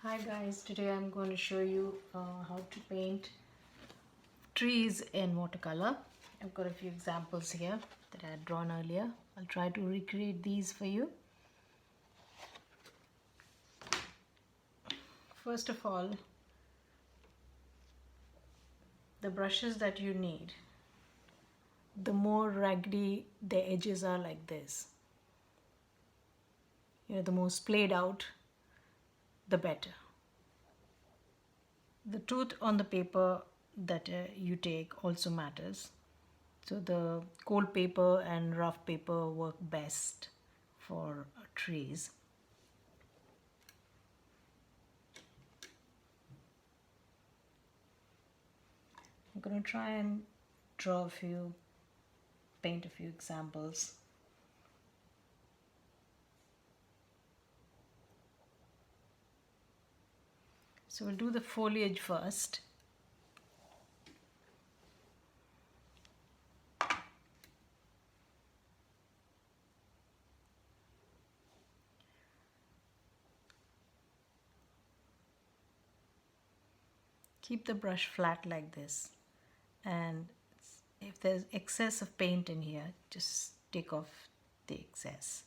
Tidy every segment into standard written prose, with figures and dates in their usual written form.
Hi guys, today I'm going to show you how to paint trees in watercolor. I've got a few examples here that I had drawn earlier. I'll try to recreate these for you. First of all, the brushes that you need, the more raggedy the edges are like this, the more splayed out, the better. The tooth on the paper that you take also matters. So the cold paper and rough paper work best for trees. I'm going to try and paint a few examples. So we'll do the foliage first. Keep the brush flat like this, and if there's excess of paint in here, just take off the excess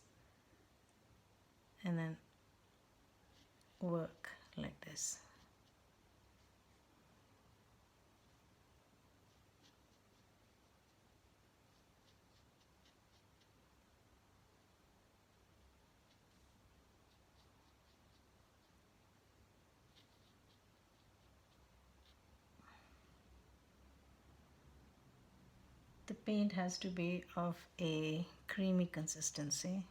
and then work like this. The paint has to be of a creamy consistency.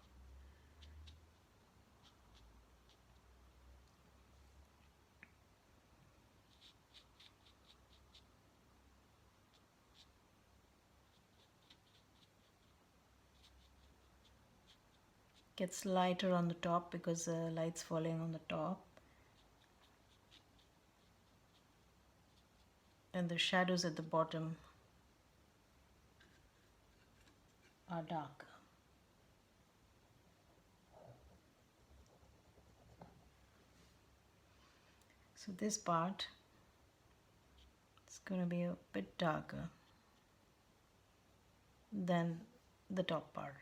Gets lighter on the top because the light's falling on the top, and the shadows at the bottom are darker. So this part is going to be a bit darker than the top part.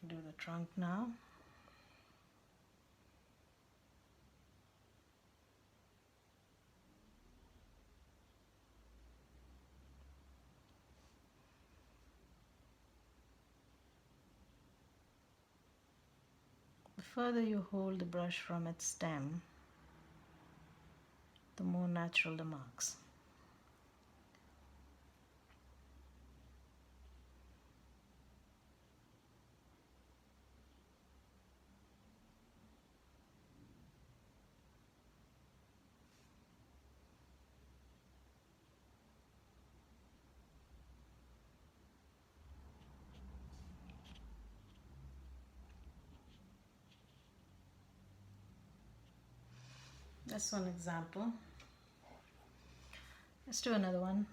Do the trunk now. The further you hold the brush from its stem, the more natural the marks. That's one example. Let's do another one.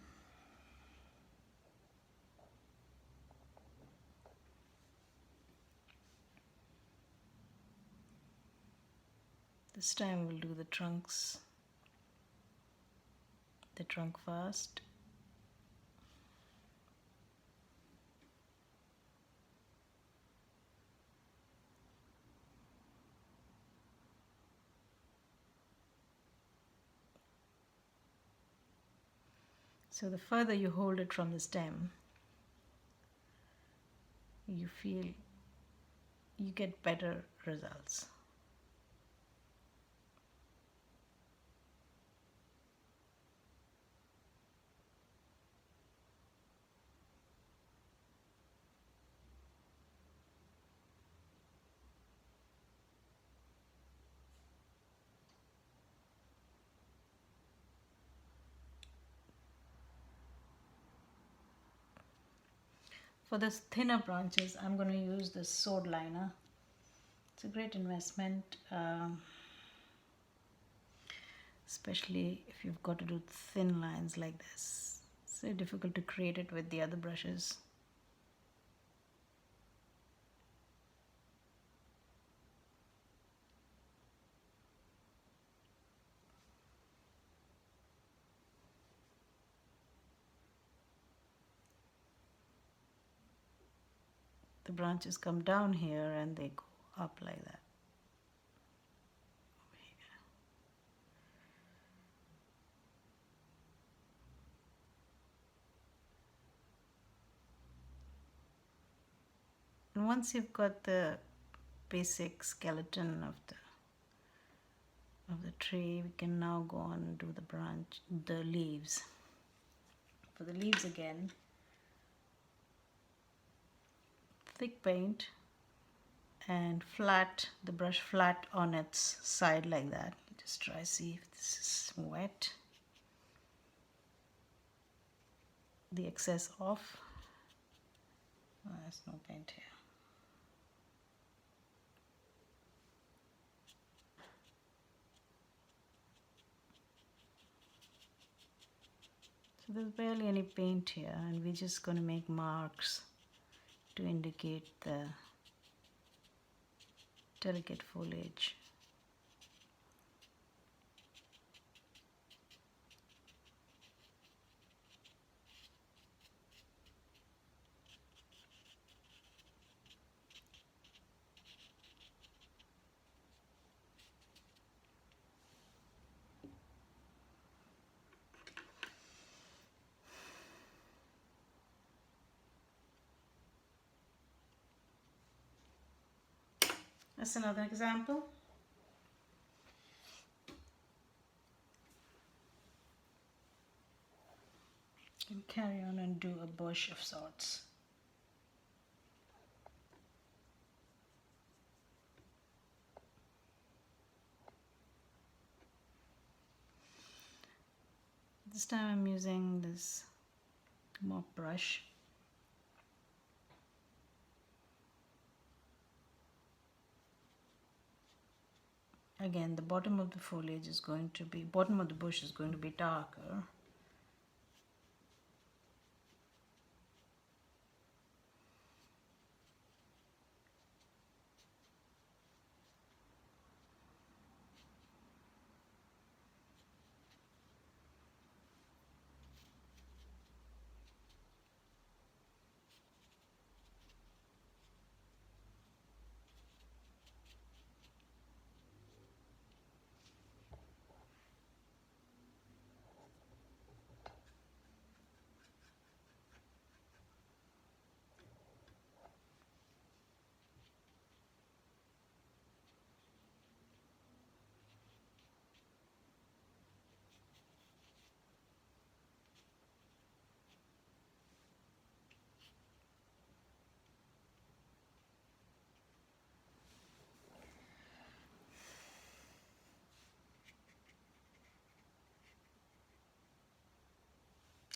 This time we'll do the trunk first. So the further you hold it from the stem, you get better results. For the thinner branches, I'm going to use this sword liner. It's a great investment, especially if you've got to do thin lines like this. It's very difficult to create it with the other brushes. The branches come down here and they go up like that. Over here. And once you've got the basic skeleton of the tree, we can now go on and do the leaves. For the leaves again, thick paint and flat, the brush flat on its side like that. Just try see if this is wet. The excess off. Oh, there's no paint here. So there's barely any paint here, and we're just going to make marks to indicate the delicate foliage. That's another example. And carry on and do a bush of sorts. This time I'm using this mop brush. Again, the bottom of the foliage is going to be, bottom of the bush is going to be darker.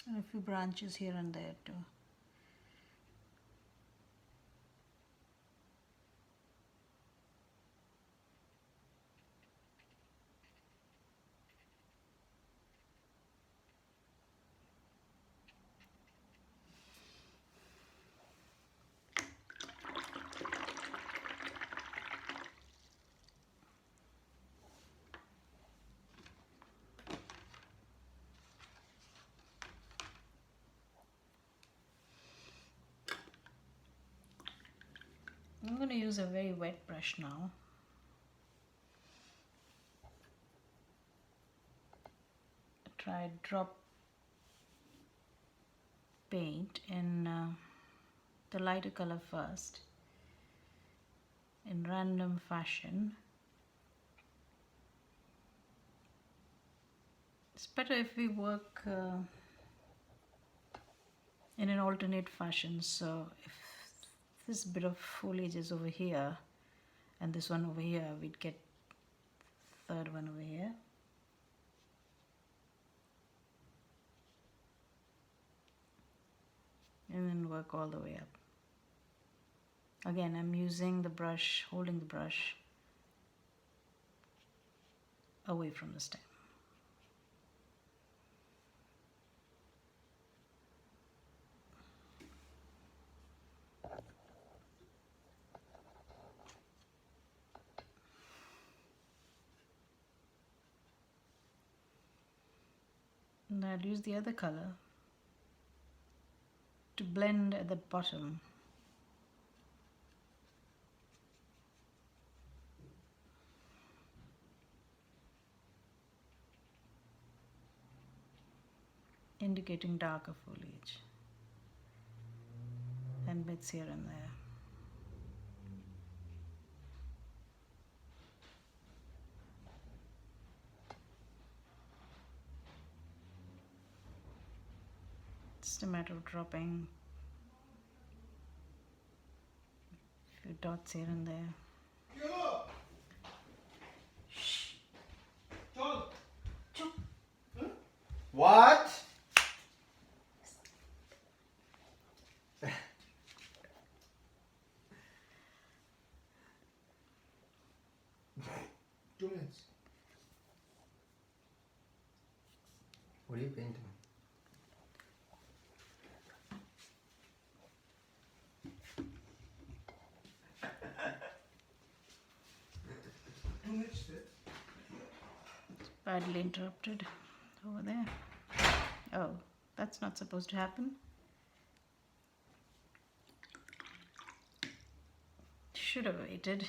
And a few branches here and there too. I'm going to use a very wet brush now. Try drop paint in the lighter color first in random fashion. It's better if we work in an alternate fashion. So if this bit of foliage is over here and this one over here, we'd get third one over here. And then work all the way up. Again, I'm using the brush, holding the brush away from the stem. And I'll use the other color to blend at the bottom. Indicating darker foliage and bits here and there. Just a matter of dropping a few dots here and there. Shh. What? What are you painting? Badly interrupted over there. Oh, that's not supposed to happen. Should have waited.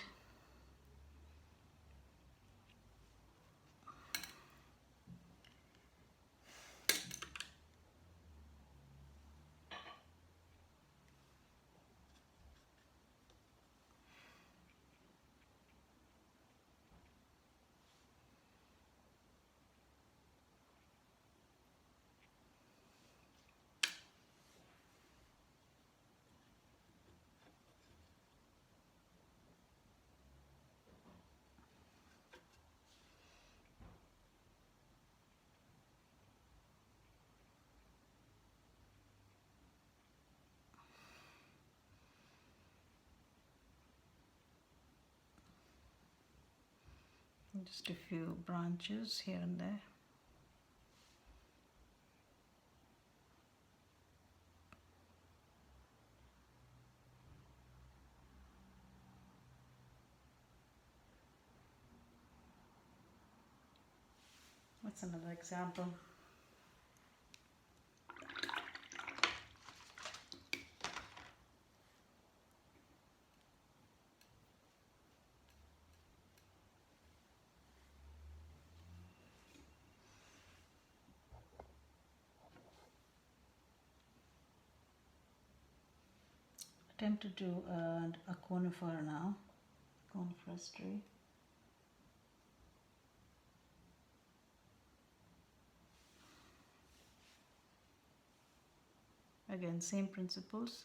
Just a few branches here and there. What's another example? Attempt to do a conifer now, coniferous tree. Again, same principles.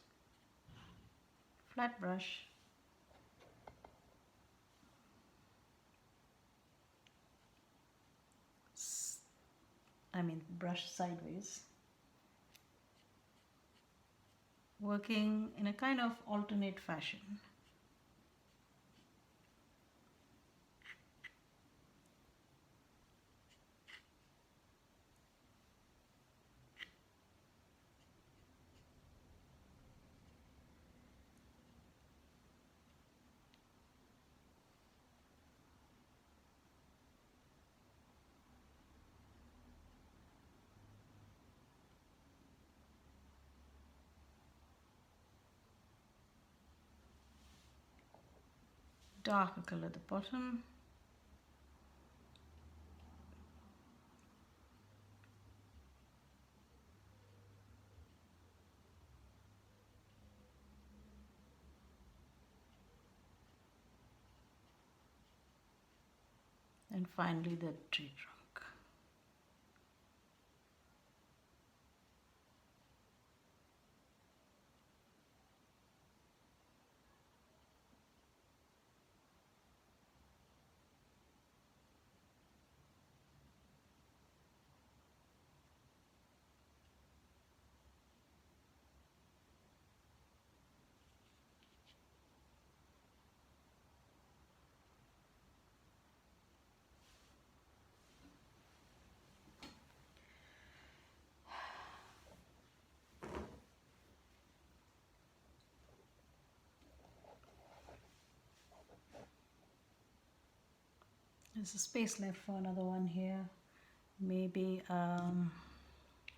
Flat brush. Brush sideways. Working in a kind of alternate fashion. Darker color at the bottom. And finally the tree trunk. There's a space left for another one here. Maybe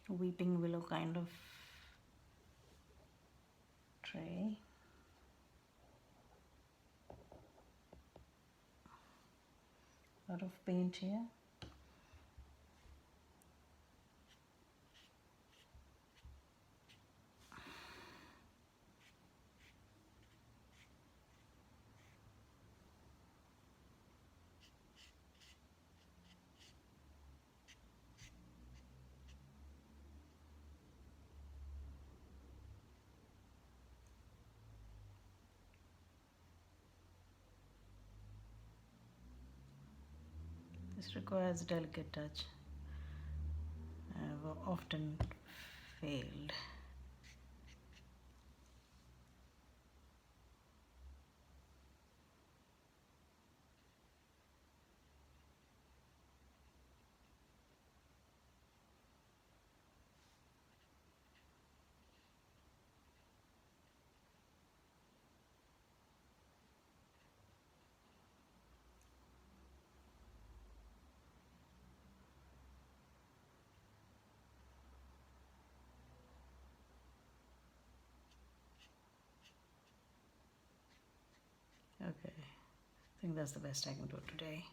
weeping willow kind of tray. A lot of paint here. This requires a delicate touch. I've often failed. Okay, I think that's the best I can do today.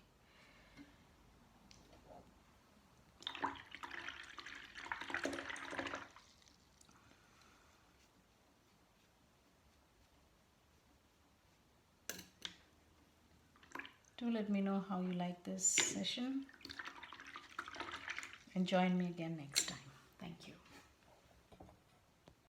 Do let me know how you like this session and join me again next time. Thank you.